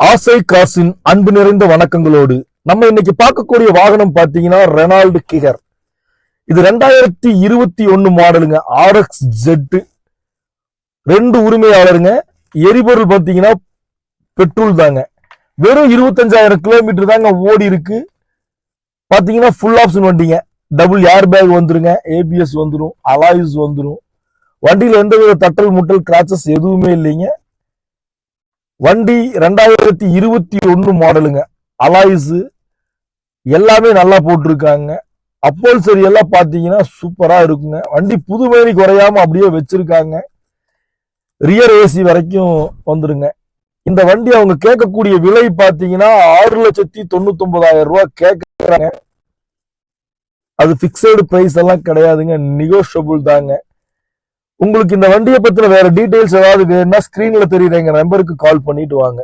ஆசை காசின் அன்பு நிறைந்த வணக்கங்களோடு நம்ம இன்னைக்கு பார்க்கக்கூடிய வாகனம் பாத்தீங்கன்னா ரெனால்டு கிகர். இது 2021 மாடலுங்க. RX Z. 2 உரிமையாளருங்க. எரிபொருள் பாத்தீங்கன்னா பெட்ரோல் தாங்க. வெறும் 25,000 கிலோமீட்டர் தாங்க ஓடி இருக்கு. பாத்தீங்கன்னா ஃபுல் ஆப்ஷன் வண்டிங்க. டபுள் ஏர் பேக் வந்துருங்க. ஏபிஎஸ் வந்துடும், அலாய்ஸ் வந்துடும். வண்டியில எந்தவித தட்டல் முட்டல் கிராச்சஸ் எதுவுமே இல்லைங்க. வண்டி 2021 மாடலுங்க. அலாய்ஸ் எல்லாமே நல்லா போட்டிருக்காங்க. அப்போல்சரி எல்லாம் பாத்தீங்கன்னா சூப்பரா இருக்குங்க. வண்டி புதுமையை குறையாம அப்படியே வச்சிருக்காங்க. ரியர் ஏசி வரைக்கும் வந்துருங்க. இந்த வண்டி அவங்க கேட்கக்கூடிய விலை பாத்தீங்கன்னா 6,99,000 ரூபாய் கேட்கறாங்க. அது பிக்சடு பிரைஸ் எல்லாம் கிடையாதுங்க, நெகோஷியபிள் தாங்க. உங்களுக்கு இந்த வண்டியை பத்தின வேற டீடைல்ஸ் ஏதாவது வேணும்னா ஸ்கிரீன்ல தெரியுற எங்க நம்பருக்கு கால் பண்ணிட்டு வாங்க.